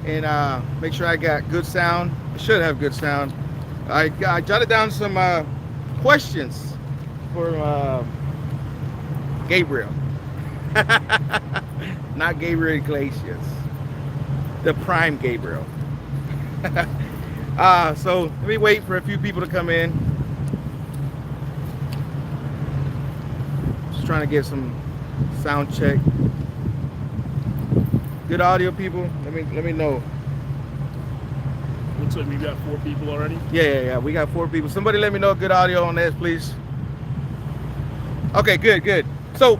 and make sure I got good sound. I should have good sound. I jotted down some questions for Gabriel. Not Gabriel Iglesias, the prime Gabriel. So let me wait for a few people to come in. Just trying to get some sound check. Good audio, people. Let me know. Looks like we got 4 people already. Yeah. We got 4 people. Somebody let me know good audio on this, please. Okay, good. So,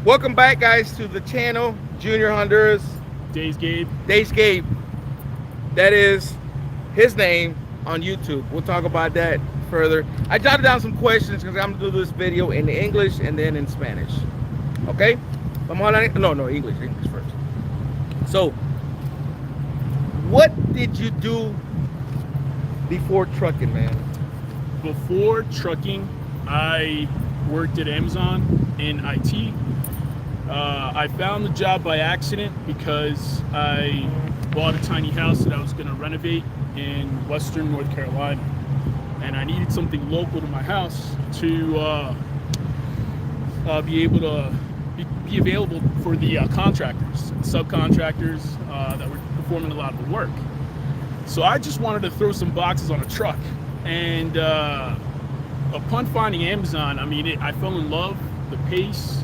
welcome back, guys, to the channel, Junior Honduras. Days Gabe. That is his name on YouTube. We'll talk about that further. I jotted down some questions because I'm gonna do this video in English and then in Spanish. Okay? No, English first. So, what did you do before trucking, man? Before trucking, I worked at Amazon in IT. I found the job by accident because I bought a tiny house that I was going to renovate in Western North Carolina, and I needed something local to my house to be able to be available for the contractors, subcontractors that were performing a lot of the work. So I just wanted to throw some boxes on a truck, and upon finding Amazon, I mean, I fell in love. The pace.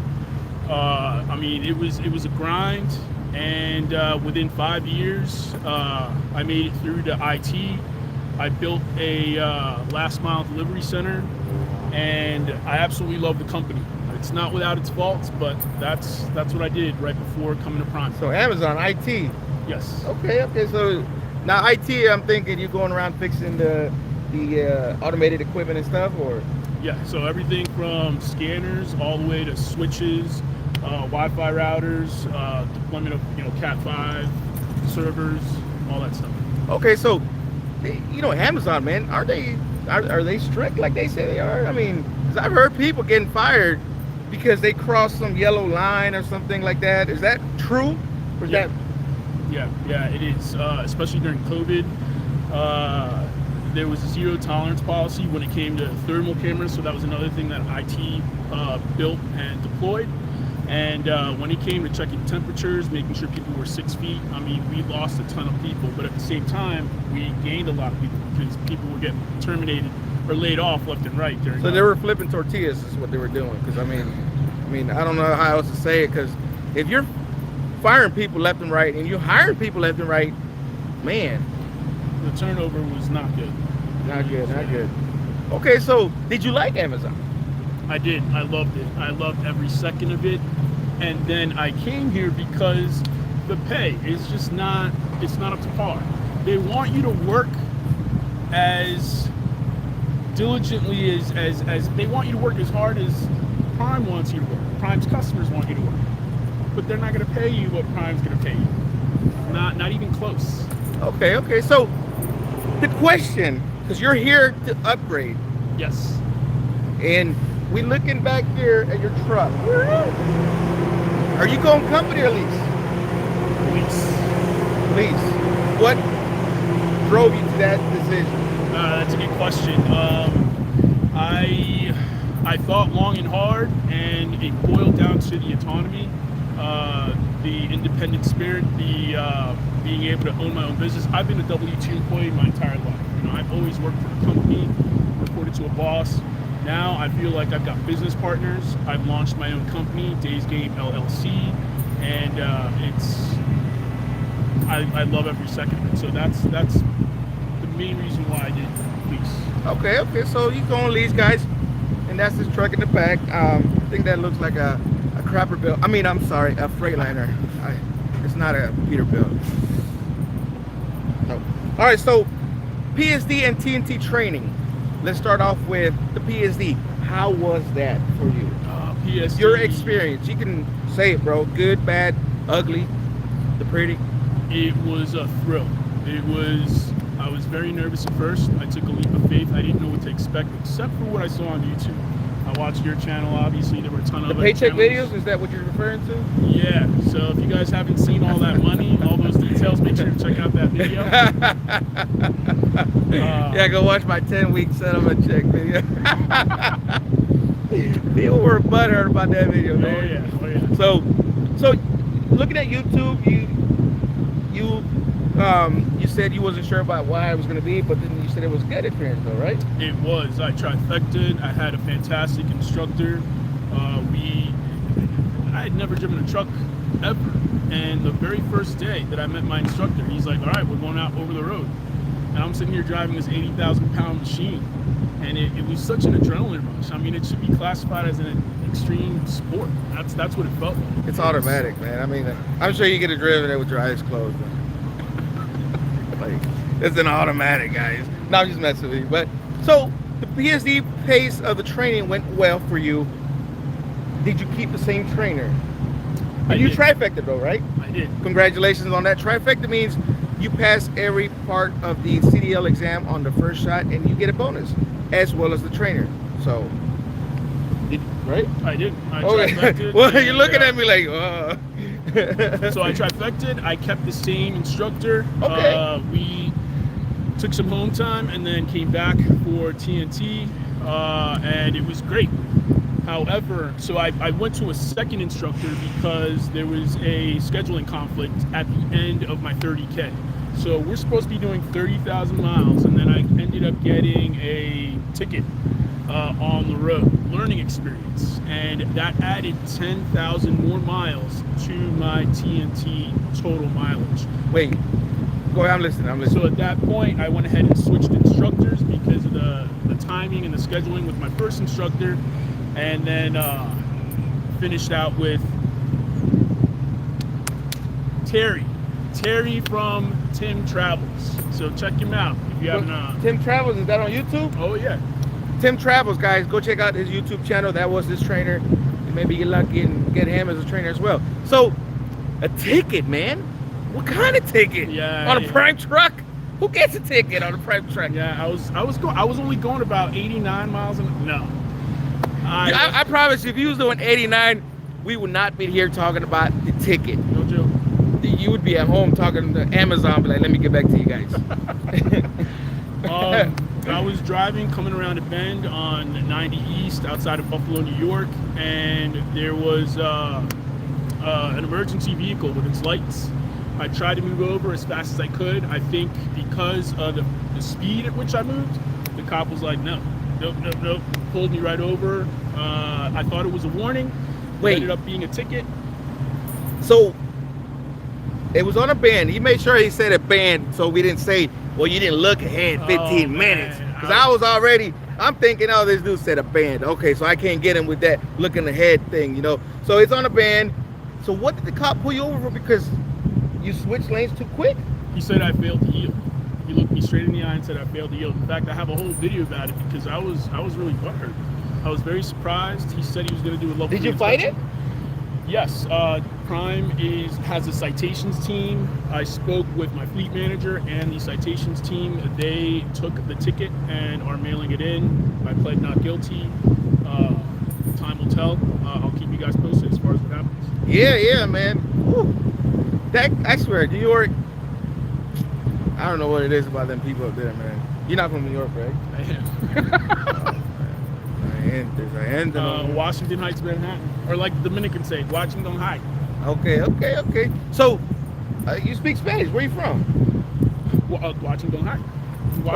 I mean, it was a grind, and within 5 years, I made it through to IT. I built a last mile delivery center, and I absolutely love the company. It's not without its faults, but that's what I did right before coming to Prime. So Amazon IT. Yes. Okay. So now IT, I'm thinking you're going around fixing the automated equipment and stuff, or? Yeah. So everything from scanners all the way to switches, Wi-Fi routers, deployment of Cat5 servers, all that stuff. Okay. So, Amazon, man, are they strict like they say they are? I mean, 'cause I've heard people getting fired because they crossed some yellow line or something like that. Is that true? Or is Yeah. that? Yeah, it is. Especially during COVID, there was a zero tolerance policy when it came to thermal cameras. So that was another thing that IT built and deployed. And when it came to checking temperatures, making sure people were 6 feet, I mean, we lost a ton of people. But at the same time, we gained a lot of people because people were getting terminated or laid off left and right. So they were flipping tortillas is what they were doing. Because I mean, I don't know how else to say it. Because if you're firing people left and right and you're hiring people left and right, man, the turnover was not good. Not good. Okay, so did you like Amazon? I did. I loved it. I loved every second of it. And then I came here because the pay is just not up to par. They want you to work as diligently as they want you to work as hard as Prime wants you to work. Prime's customers want you to work. But they're not going to pay you what Prime's going to pay you. Not even close. Okay. So the question, because you're here to upgrade. Yes. And we looking back here at your truck. Are you going company or lease? Lease. What drove you to that decision? That's a good question. I thought long and hard, and it boiled down to the autonomy, the independent spirit, the being able to own my own business. I've been a W-2 employee my entire life. I've always worked for a company, reported to a boss. Now I feel like I've got business partners. I've launched my own company, Days Gabe LLC, and I love every second of it. So that's the main reason why I did lease. Okay. So you go on lease, guys, and that's this truck in the back. I think that looks like a Crapperbilt. I mean, I'm sorry, a Freightliner. It's not a Peterbilt. No. All right. So PSD and TNT training. Let's start off with the PSD. How was that for you? PSD. Your experience. You can say it, bro. Good, bad, ugly, the pretty. It was a thrill. I was very nervous at first. I took a leap of faith. I didn't know what to expect except for what I saw on YouTube. I watched your channel, obviously. There were a ton of The other paycheck channels. videos, is that what you're referring to? Yeah, so if you guys haven't seen all that money, all those details, make sure to check out that video. Yeah, go watch my 10-week settlement check video. People were butthurt about that video, man. Oh yeah. So looking at YouTube, you said you wasn't sure about why it was going to be, but then you said it was good experience, though, right? It was. I trifected. I had a fantastic instructor. I had never driven a truck ever, and the very first day that I met my instructor, he's like, "All right, we're going out over the road." And I'm sitting here driving this 80,000-pound machine, and it was such an adrenaline rush. I mean, it should be classified as an extreme sport. That's what it felt like. It's automatic, man. I mean, I'm sure you get it driven there with your eyes closed. Like, it's an automatic, guys. No, I'm just messing with you. But so the PSD pace of the training went well for you. Did you keep the same trainer? I You did. trifecta though, right? I did. Congratulations on that. Trifecta means you pass every part of the CDL exam on the first shot and you get a bonus, as well as the trainer. So, right? I did. I Okay. trifected. Well, and, you're looking at me like, So I trifected. I kept the same instructor. Okay. We took some home time and then came back for TNT, and it was great. However, so I went to a second instructor because there was a scheduling conflict at the end of my 30K. So we're supposed to be doing 30,000 miles, and then I ended up getting a ticket on the road, learning experience, and that added 10,000 more miles to my TNT total mileage. Wait, go ahead, I'm listening. So at that point, I went ahead and switched instructors because of the timing and the scheduling with my first instructor, and then finished out with Terry from Tim Travels. So check him out if you haven't. Tim Travels, is that on YouTube? Oh yeah. Tim Travels, guys, go check out his YouTube channel. That was his trainer. Maybe get lucky and get him as a trainer as well. So, a ticket, man. What kind of ticket? Yeah. On a prime truck? Who gets a ticket on a prime truck? Yeah, I was only going about 89 miles an no. I promise you, if you was doing 89, we would not be here talking about the ticket. No joke. You would be at home talking to Amazon, be like, let me get back to you guys. I was driving, coming around a bend on 90 East outside of Buffalo, New York, and there was an emergency vehicle with its lights. I tried to move over as fast as I could. I think because of the speed at which I moved, the cop was like, nope, pulled me right over. I thought it was a warning. Wait. It ended up being a ticket. So, it was on a band. He made sure he said a band so we didn't say, well, you didn't look ahead 15 minutes. Because I'm thinking, oh, this dude said a band. Okay, so I can't get him with that looking ahead thing, you know. So it's on a band. So what did the cop pull you over for? Because you switched lanes too quick? He said I failed to yield. He looked me straight in the eye and said I failed to yield. In fact, I have a whole video about it because I was really butthurt. I was very surprised. He said he was going to do a level. Did you fight it? Yes. Prime has a citations team. I spoke with my fleet manager and the citations team. They took the ticket and are mailing it in. I pled not guilty. Time will tell. I'll keep you guys posted as far as what happens. Yeah, man. Whew. I swear, New York, I don't know what it is about them people up there, man. You're not from New York, right? I am. Washington Heights, Manhattan. Or like the Dominicans say, Washington Heights. Okay. So, you speak Spanish. Where are you from? Washington Heights.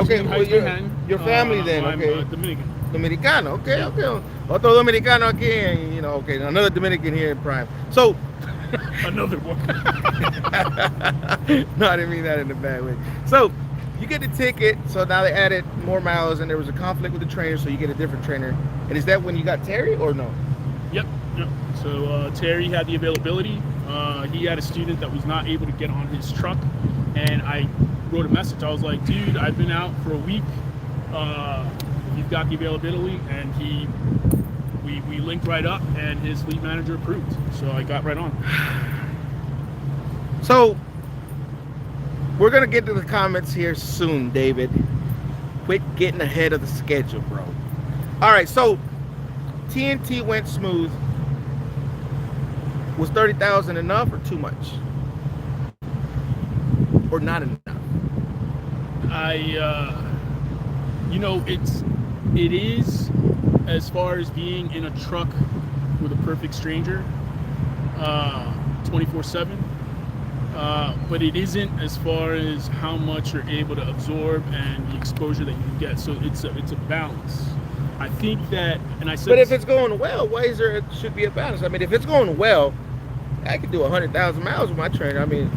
Okay, well, Manhattan. your family then, okay. I'm Dominican. Dominicano, okay. Otro Dominicano aquí, you know, okay. Another Dominican here in Prime. So, another one. No, I didn't mean that in a bad way. So, you get the ticket, so now they added more miles, and there was a conflict with the trainer, so you get a different trainer. And is that when you got Terry, or no? Yep. So Terry had the availability. He had a student that was not able to get on his truck, and I wrote a message. I was like, dude, I've been out for a week. You've got the availability, and we linked right up, and his fleet manager approved. So I got right on. So, we're going to get to the comments here soon, David. Quit getting ahead of the schedule, bro. All right, so TNT went smooth. Was 30,000 enough or too much? Or not enough? You know, it is as far as being in a truck with a perfect stranger, 24/7. But it isn't as far as how much you're able to absorb and the exposure that you can get. So it's a balance. I think that, and I said, but if it's going well, why is there should be a balance? I mean, if it's going well, I could do 100,000 miles with my trainer. I mean,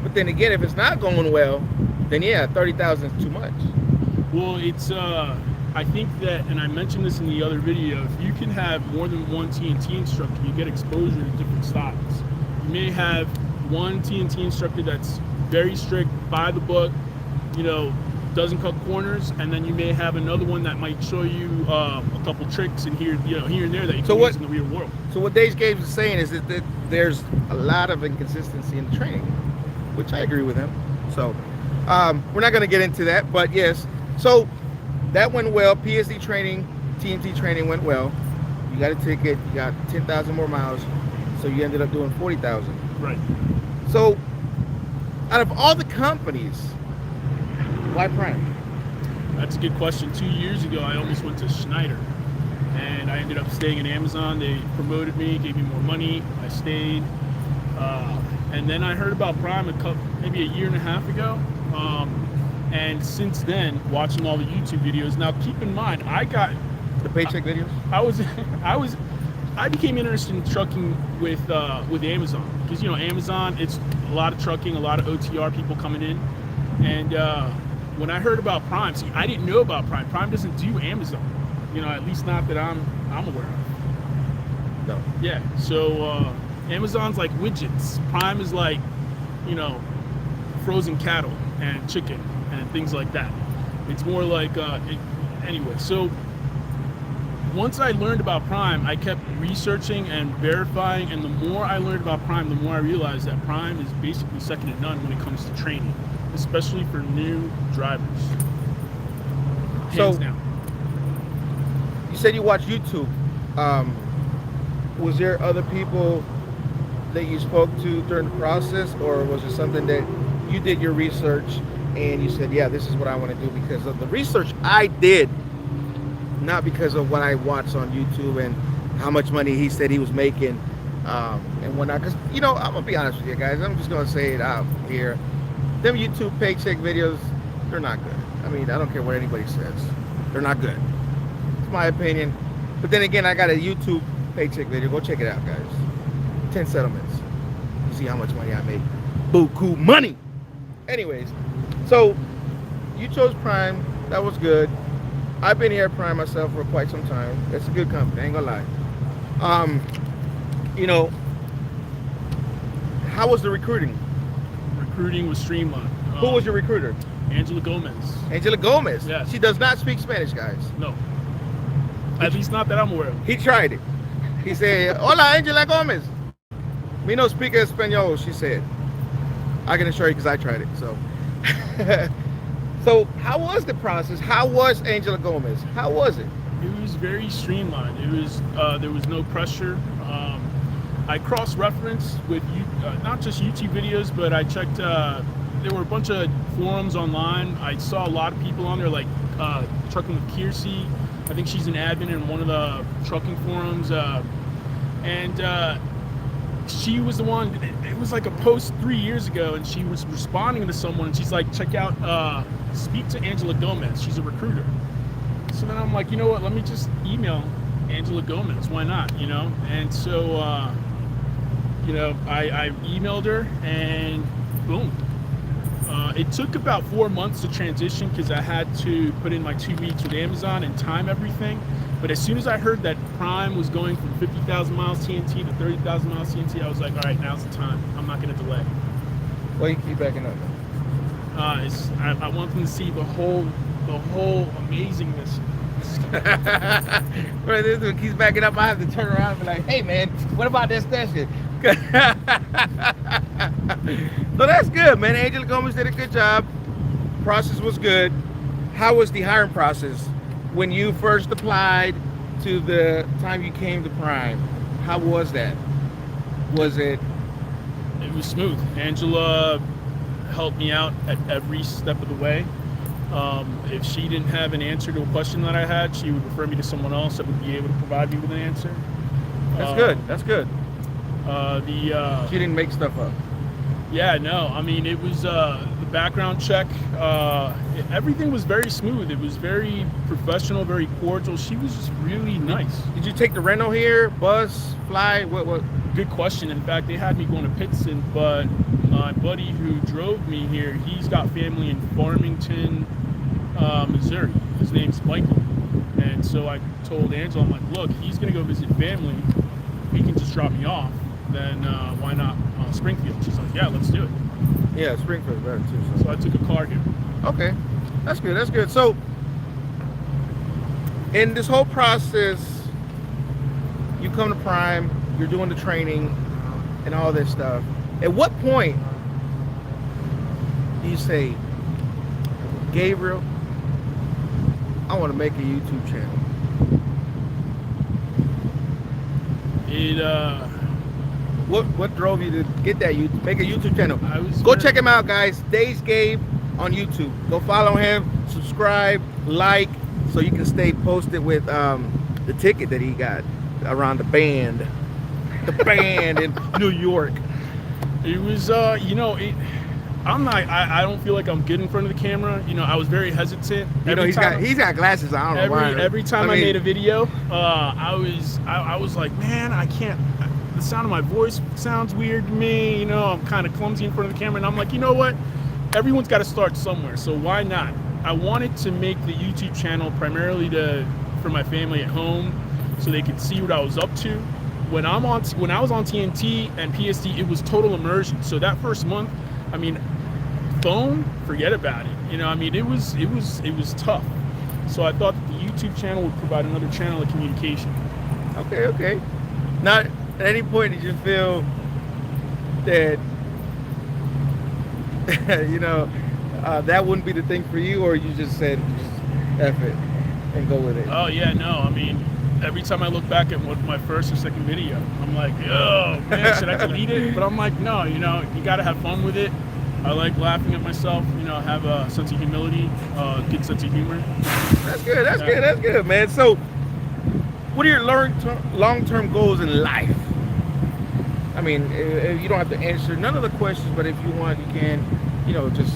but then again, if it's not going well, then yeah, 30,000 is too much. Well, it's I think that, and I mentioned this in the other video, if you can have more than one TNT instructor, you get exposure to different styles. You may have one TNT instructor that's very strict, by the book, you know, doesn't cut corners, and then you may have another one that might show you a couple tricks and here and there that you can use in the real world. So what Gabe is saying is that there's a lot of inconsistency in the training, which I agree with him. So we're not going to get into that, but yes. So that went well. PSD training, TNT training went well. You got a ticket. You got 10,000 more miles. So you ended up doing 40,000. Right. So out of all the companies, why Prime? That's a good question. 2 years ago, I almost went to Schneider, and I ended up staying at Amazon. They promoted me, gave me more money. I stayed, and then I heard about Prime maybe a year and a half ago. And since then, watching all the YouTube videos. Now, keep in mind, I got the paycheck videos. I became interested in trucking with Amazon, because you know Amazon, it's a lot of trucking, a lot of OTR people coming in, and when I heard about Prime, see, I didn't know about Prime. Prime doesn't do Amazon, you know, at least not that I'm aware of. No. Yeah. So Amazon's like widgets. Prime is like, you know, frozen cattle and chicken and things like that. It's more like anyway. So once I learned about Prime, I kept researching and verifying, and the more I learned about Prime, the more I realized that Prime is basically second to none when it comes to training, especially for new drivers. Hands down. You said you watch YouTube. Was there other people that you spoke to during the process, or was it something that you did your research and you said, yeah, this is what I want to do because of the research I did, not because of what I watched on YouTube and how much money he said he was making and whatnot? Because, you know, I'm going to be honest with you guys. I'm just going to say it out here. Them YouTube paycheck videos, they're not good. I mean, I don't care what anybody says. They're not good. It's my opinion. But then again, I got a YouTube paycheck video. Go check it out, guys. 10 settlements. You see how much money I make. Buku money. Anyways, so you chose Prime. That was good. I've been here at Prime myself for quite some time. It's a good company. I ain't gonna lie. You know, how was the recruiting? Recruiting was streamlined. Who was your recruiter? Angela Gomez. Angela Gomez. Yes. She does not speak Spanish, guys. No. At least not that I'm aware of. He tried it. He said, "Hola, Angela Gomez. Me no speak español," she said. I can assure you because I tried it. So, so how was the process? How was Angela Gomez? How was it? It was very streamlined. It was there was no pressure. I cross-referenced with not just YouTube videos, but I checked. There were a bunch of forums online. I saw a lot of people on there, like Trucking with Kiersey. I think she's an admin in one of the trucking forums, and she was the one. It was like a post 3 years ago, and she was responding to someone, and she's like, "Check out, speak to Angela Gomez. She's a recruiter." So then I'm like, you know what? Let me just email Angela Gomez. Why not? You know? And so, you know, I emailed her, and boom. It took about 4 months to transition because I had to put in my 2 weeks with Amazon and time everything. But as soon as I heard that Prime was going from 50,000 miles TNT to 30,000 miles TNT, I was like, all right, now's the time. I'm not going to delay. Why you keep backing up? I want them to see the whole amazingness. Right, this one keeps backing up. I have to turn around and be like, "Hey, man, what about this shit?" So that's good, man. Angela Gomez did a good job. Process was good. How was the hiring process when you first applied to the time you came to Prime, how was that? Was it? It was smooth. Angela helped me out at every step of the way. If she didn't have an answer to a question that I had, she would refer me to someone else that would be able to provide me with an answer. That's good. That's good. She didn't make stuff up. Yeah, no. I mean, it was the background check. Everything was very smooth. It was very professional, very cordial. She was just really nice. Did you take the rental here? Bus? Fly? What? Good question. In fact, they had me going to Pittston, but my buddy who drove me here, he's got family in Farmington, Missouri. His name's Michael. And so I told Angela, I'm like, look, he's going to go visit family. He can just drop me off. Then why not Springfield? She's like, yeah, let's do it. Yeah, Springfield's better too. So I took a car here. Okay, that's good. That's good. So, in this whole process, you come to Prime, you're doing the training, and all this stuff. At what point do you say, Gabriel, I want to make a YouTube channel? What drove you to get that make a YouTube channel? Go check him out, guys. Days Gabe on YouTube. Go follow him, subscribe, like, so you can stay posted with the ticket that he got around the band in New York. It was, I don't feel like I'm good in front of the camera. I was very hesitant. He's got glasses. I don't know why. Every time I made a video, I was like, man, I can't. The sound of my voice sounds weird to me. I'm kind of clumsy in front of the camera, and I'm like, you know what? Everyone's got to start somewhere, so why not? I wanted to make the YouTube channel primarily for my family at home, so they could see what I was up to. When I was on TNT and PSD, it was total immersion. So that first month, I mean, phone, forget about it. It was tough. So I thought that the YouTube channel would provide another channel of communication. Okay. Not at any point did you feel that that wouldn't be the thing for you, or you just said F it and go with it? Oh yeah, no. I mean, every time I look back at my first or second video, I'm like, oh man, should I delete it? But I'm like, no, you gotta have fun with it. I like laughing at myself, have a sense of humility, good sense of humor. That's good, that's good, man. So what are your long-term goals in life? I mean, you don't have to answer none of the questions, but if you want, you can, just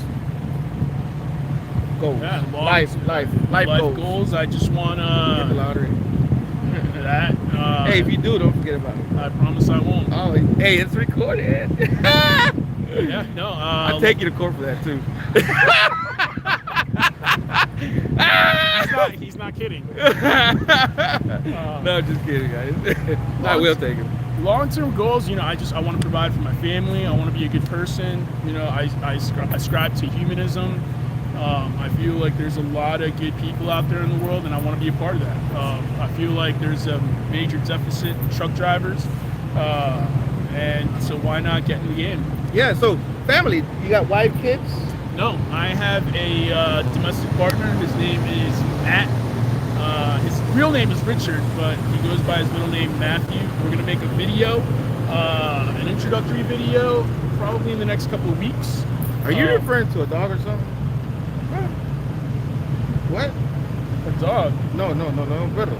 go. Yeah, life goals. I just want to get the lottery. That. Hey, if you do, don't forget about it. I promise I won't. Oh, hey, it's recorded. Yeah, no. I'll take you to court for that too. He's not kidding. No, just kidding, guys. I will take him. Long-term goals, I want to provide for my family. I want to be a good person. I ascribe to humanism. I feel like there's a lot of good people out there in the world, and I want to be a part of that. I feel like there's a major deficit in truck drivers, and so why not get in the game? Yeah, so family, you got wife, kids? No, I have a domestic partner. His name is Matt. His real name is Richard, but he goes by his middle name Matthew. We're gonna make a video, an introductory video, probably in the next couple of weeks. Are you referring to a dog or something? What? A dog? No, perro.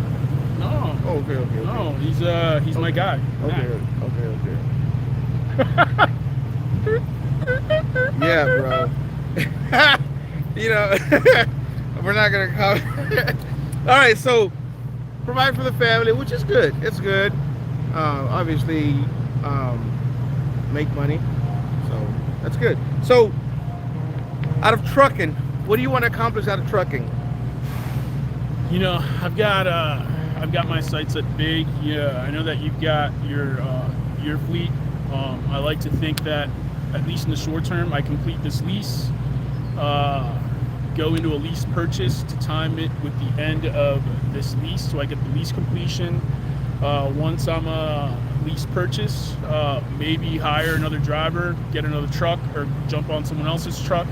No. Oh, okay. No, he's my guy. Okay. Yeah, bro. We're not gonna comment. All right, so provide for the family, which is good. It's good. Obviously, make money, so that's good. So, out of trucking, what do you want to accomplish out of trucking? I've got my sights set big. Yeah, I know that you've got your fleet. I like to think that at least in the short term, I complete this lease, go into a lease purchase to time it with the end of this lease, so I get the lease completion. Once I'm a lease purchase, maybe hire another driver, get another truck, or jump on someone else's truck.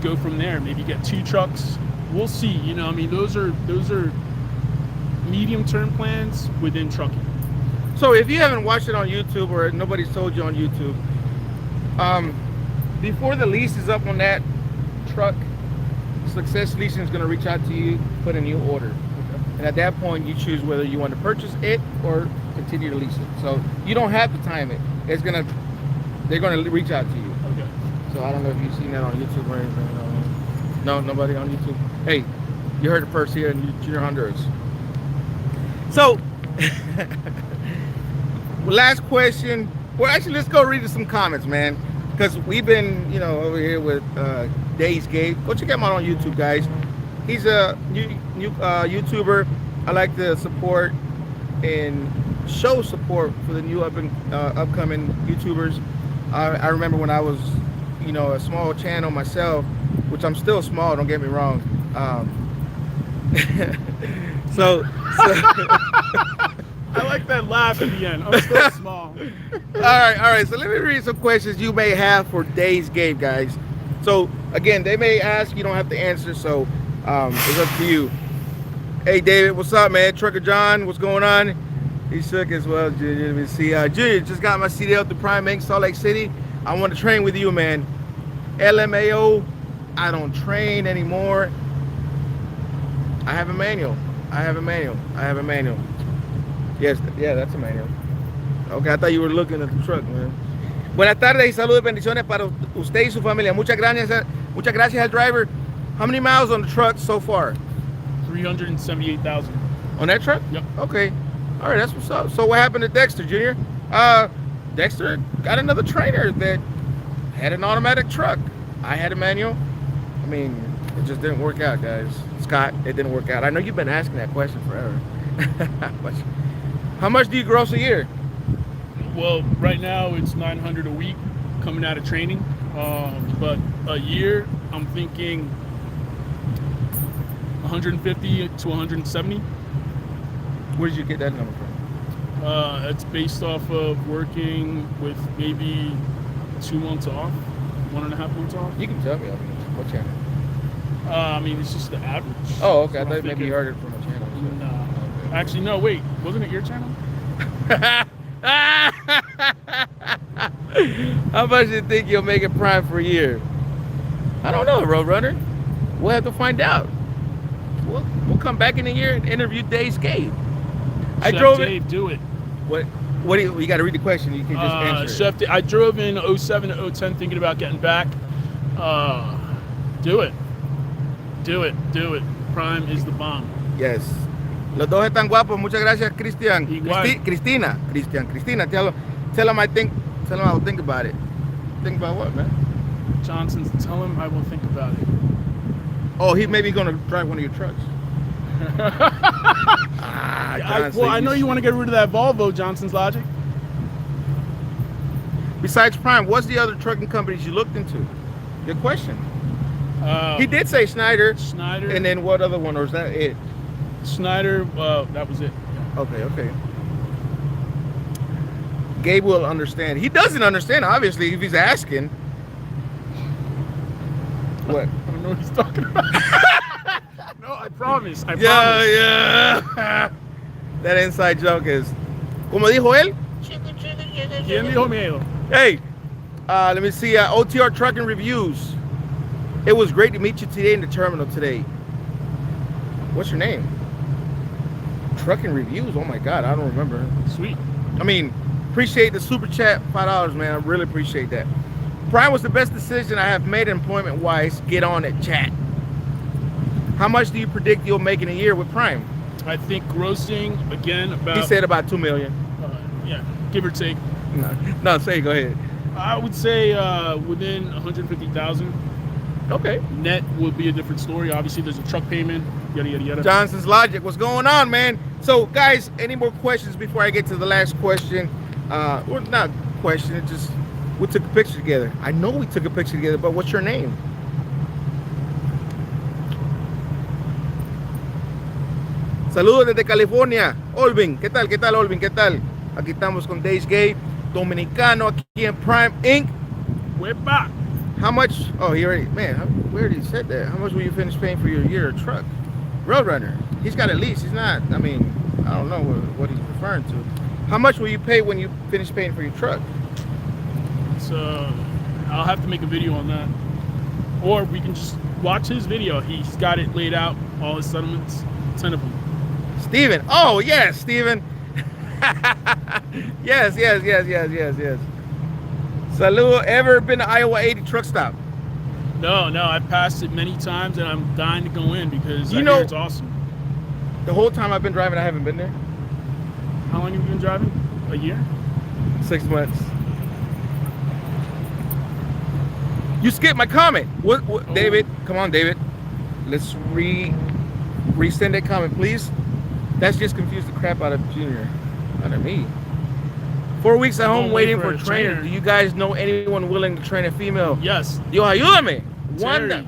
Go from there. Maybe get 2 trucks. We'll see. Those are medium-term plans within trucking. So if you haven't watched it on YouTube or nobody's told you on YouTube, before the lease is up on that truck, Success Leasing is going to reach out to you, put a new order. And at that point, you choose whether you want to purchase it or continue to lease it. So you don't have to time it. They're going to reach out to you. Okay. So I don't know if you've seen that on YouTube or anything. No, nobody on YouTube. Hey, you heard it first here in Junior Honduras. So, last question. Well, actually, let's go read some comments, man. Because we've been, over here with Gabe. Go check him out on YouTube, guys. He's a new YouTuber. I like to support and show support for the new upcoming YouTubers. I remember when I was, a small channel myself, which I'm still small. Don't get me wrong. So I like that laugh at the end. I'm still small. All right. So let me read some questions you may have for Gabe, guys. So again, they may ask. You don't have to answer. So it's up to you. Hey, David, what's up, man? Trucker John, what's going on? He shook as well, Junior. Let me see. Junior, just got my CDL through Prime Inc. Salt Lake City. I want to train with you, man. LMAO, I don't train anymore. I have a manual. Yes, yeah, that's a manual. Okay, I thought you were looking at the truck, man. Buenas tardes y saludos y bendiciones para usted y su familia. Muchas gracias al driver. How many miles on the truck so far? 378,000. On that truck? Yep. Okay. All right, that's what's up. So what happened to Dexter, Junior? Dexter got another trainer that had an automatic truck. I had a manual. I mean, it just didn't work out, guys. Scott, it didn't work out. I know you've been asking that question forever. How much do you gross a year? Well, right now it's 900 a week coming out of training. But a year, I'm thinking 150 to 170. Where did you get that number from? It's based off of working with maybe 2 months off, 1.5 months off. You can tell me. What channel? I mean, it's just the average. Oh, okay. I thought maybe you heard it from a channel. No. Okay. Actually, no, wait. Wasn't it your channel? How much do you think you'll make it Prime for a year? I don't know, Roadrunner. We'll have to find out. We'll come back in a year and interview Gabe. I drove it. Dave, do it. What do you got to read the question? You can just answer. Chef Dave, I drove in 07 to 010 thinking about getting back. Do it. Prime is the bomb. Yes. Los dos están guapos. Muchas gracias, Cristian. Cristina. Tell him I'll think about it. Think about what, man? Johnson, tell him I will think about it. Oh, he may be going to drive one of your trucks. I know you want to get rid of that Volvo, Johnson's logic. Besides Prime, what's the other trucking companies you looked into? Good question. He did say Schneider. And then what other one, or is that it? Schneider, that was it. Yeah. Okay. Gabe will understand. He doesn't understand, obviously, if he's asking. What? I don't know what he's talking about. No, I promise. Yeah. That inside joke is, como dijo él? ¿Quién dijo miedo? Hey, let me see. OTR Trucking Reviews. It was great to meet you today in the terminal today. What's your name? Trucking Reviews? Oh my God, I don't remember. Sweet. I mean, appreciate the super chat, $5, man. I really appreciate that. Prime was the best decision I have made employment-wise. Get on it, chat. How much do you predict you'll make in a year with Prime? I think grossing, again, about... He said about $2 million. Yeah, give or take. No, go ahead. I would say within 150,000. Okay. Net would be a different story. Obviously, there's a truck payment, yada, yada, yada. Johnson's Logic, what's going on, man? So, guys, any more questions before I get to the last question? Well, not question, it just... We took a picture together. I know we took a picture together, but what's your name? Saludos desde California. Olvin, ¿qué tal, Olvin? ¿Qué tal? Aquí estamos con Gabe, dominicano, aquí en Prime Inc. We're back. How much? Oh, we already said that. How much will you finish paying for your year of truck? Roadrunner. He's got a lease. He's not, I mean, I don't know what he's referring to. How much will you pay when you finish paying for your truck? So I'll have to make a video on that. Or we can just watch his video. He's got it laid out, all his settlements, 10 of them. Steven. Oh, yes, Steven. yes. Salud. Ever been to Iowa 80 truck stop? No, I've passed it many times, and I'm dying to go in because I know hear it's awesome. The whole time I've been driving, I haven't been there. How long have you been driving? A year? 6 months. You skipped my comment. What Oh. David? Come on, David. Let's resend that comment, please. That's just confused the crap out of Junior. Out of me. 4 weeks at home waiting for a trainer. Do you guys know anyone willing to train a female? Yes. Yo, ayúdame. Wanda.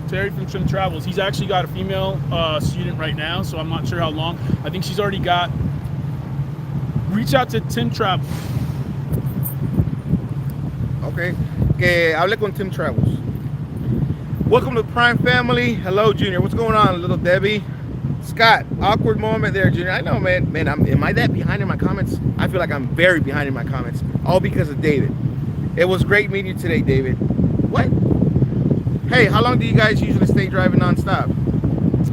Terry from Trim Travels. He's actually got a female student right now, so I'm not sure how long. I think she's already got. Reach out to Tim Travel. Okay. Que hable con Tim Travels. Welcome to Prime Family. Hello, Junior. What's going on, little Debbie? Scott, awkward moment there, Junior. I know, man. Man, am I that behind in my comments? I feel like I'm very behind in my comments. All because of David. It was great meeting you today, David. What? Hey, how long do you guys usually stay driving nonstop?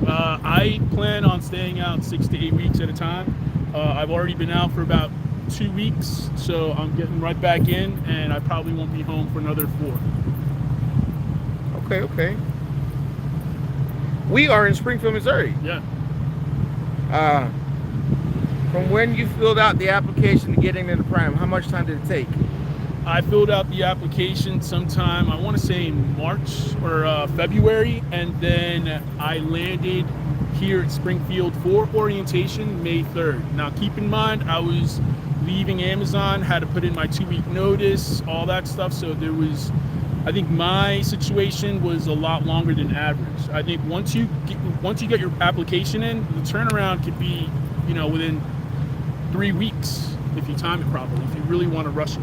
I plan on staying out 6 to 8 weeks at a time. I've already been out for about 2 weeks, so I'm getting right back in, and I probably won't be home for another 4. Okay. We are in Springfield, Missouri. Yeah. From when you filled out the application to get into Prime, how much time did it take? I filled out the application sometime, I want to say in March or February, and then I landed here at Springfield for orientation May 3rd. Now keep in mind, I was leaving Amazon, had to put in my 2-week notice, all that stuff, so there was, I think my situation was a lot longer than average. I think once you get your application in, the turnaround could be, within 3 weeks if you time it properly, if you really want to rush it.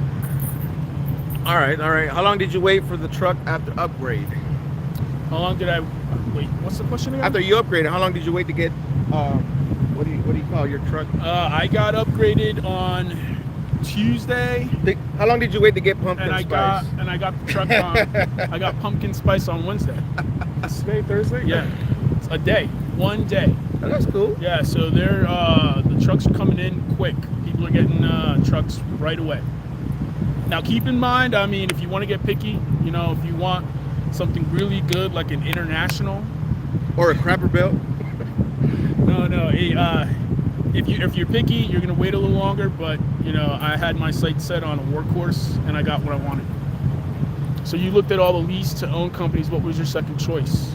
All right. How long did you wait for the truck after upgrade? How long did I wait? What's the question again? After you upgraded, how long did you wait to get what do you call your truck? I got upgraded on Tuesday. How long did you wait to get pumpkin spice? I got the truck on. I got pumpkin spice on Wednesday. Today, Thursday? Yeah, it's a day, 1 day. Oh, that's cool. Yeah, so they're the trucks are coming in quick. People are getting trucks right away. Now keep in mind, I mean, if you want to get picky, if you want something really good like an international or a crapper belt. No. If you're picky, you're gonna wait a little longer. But I had my sights set on a workhorse, and I got what I wanted. So you looked at all the lease to own companies. What was your second choice?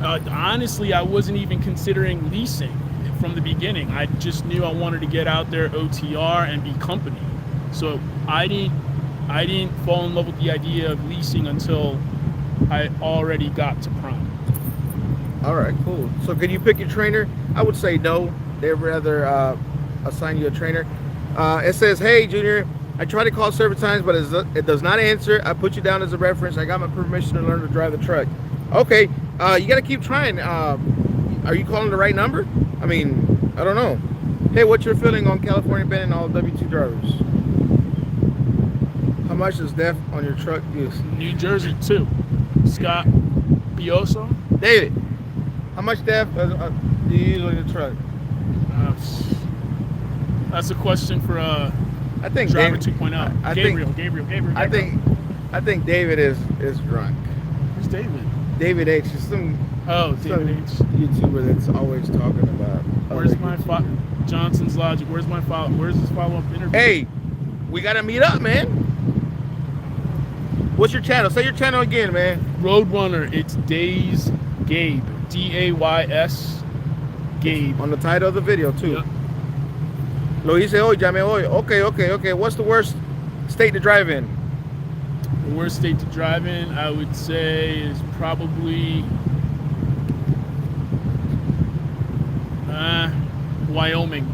Honestly, I wasn't even considering leasing from the beginning. I just knew I wanted to get out there, OTR, and be company. So I didn't fall in love with the idea of leasing until I already got to Prime. All right, cool. So can you pick your trainer? I would say no. They'd rather assign you a trainer. It says, hey, Junior, I tried to call several times, but it does not answer. I put you down as a reference. I got my permission to learn to drive the truck. Okay, you got to keep trying. Are you calling the right number? I mean, I don't know. Hey, what's your feeling on California banning all W-2 drivers? How much is DEF on your truck use? New Jersey, too. Scott Bioso. David, how much DEF do you use on your truck? That's a question for I think Driver David, 2.0. Gabriel. I think David is drunk. Who's David? David H is some David H. YouTuber that's always talking about. Where's my Johnson's Logic? Where's his follow-up interview? Hey, we gotta meet up, man. What's your channel? Say your channel again, man. Roadrunner. It's Days Gabe. DAYS Gabe. On the title of the video too. Yep. Lo hice hoy, llamé hoy. Okay. What's the worst state to drive in? The worst state to drive in, I would say, is probably Wyoming.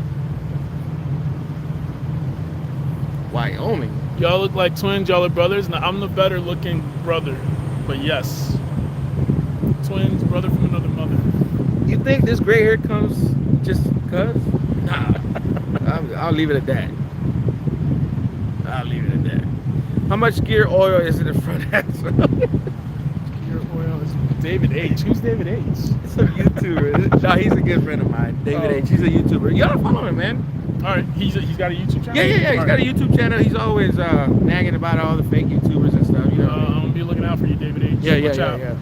Wyoming. Y'all look like twins. Y'all are brothers. Now, I'm the better looking brother, but yes, twins, brother from another mother. You think this gray hair comes Just cause? Nah. I'll leave it at that. I'll leave it at that. How much gear oil is in the front axle? Gear oil is David H. Who's David H? It's a YouTuber. No, he's a good friend of mine. David H. He's a YouTuber. You gotta follow him, man. All right, he's got a YouTube channel. Yeah. He's got a YouTube channel. He's always nagging about all the fake YouTubers and stuff. You know. I'm gonna be looking out for you, David H. Yeah.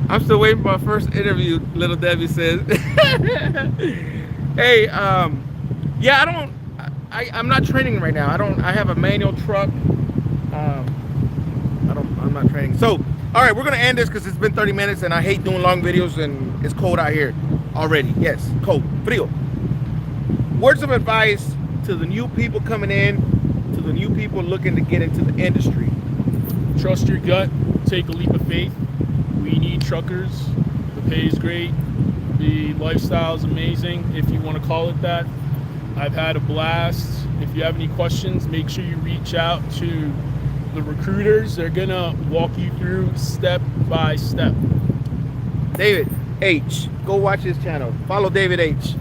I'm still waiting for my first interview. Little Debbie says. Hey, yeah, I'm not training right now. I have a manual truck. I'm not training. So, all right, we're gonna end this because it's been 30 minutes and I hate doing long videos and it's cold out here already. Yes, cold, frío. Words of advice to the new people coming in, to the new people looking to get into the industry. Trust your gut. Take a leap of faith. We need truckers. The pay is great. The lifestyle is amazing, if you want to call it that. I've had a blast. If you have any questions, make sure you reach out to the recruiters. They're gonna walk you through step by step. David H. Go watch his channel. Follow David H.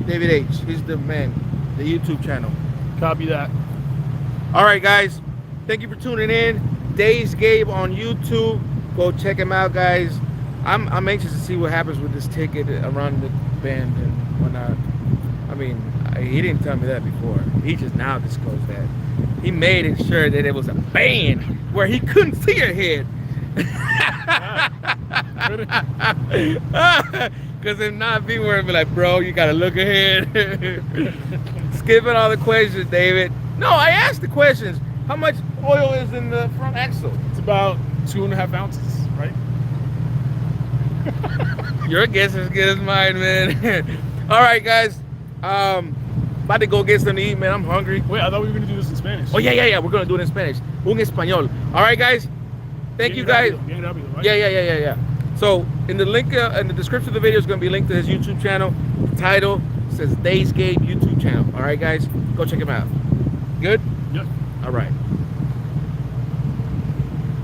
David H. He's the man. The YouTube channel. Copy that. All right, guys. Thank you for tuning in. Days Gabe on YouTube. Go check him out, guys. I'm anxious to see what happens with this ticket around the bend and whatnot. I mean, he didn't tell me that before. He just now disclosed that. He made it sure that it was a band where he couldn't see ahead. Because if not, people would be like, bro, you got to look ahead. Skipping all the questions, David. No, I asked the questions. How much oil is in the front axle? It's about 2.5 ounces, right? Your guess is as good as mine, man. All right, guys. About to go get something to eat, man. I'm hungry. Wait, I thought we were going to do this in Spanish. Oh, yeah. We're going to do it in Spanish. Un español. All right, guys. Thank you, guys. Yeah. So, in the link, in the description of the video is going to be linked to his YouTube channel. The title says Days Gabe YouTube channel. All right, guys. Go check him out. Good? Yep. All right.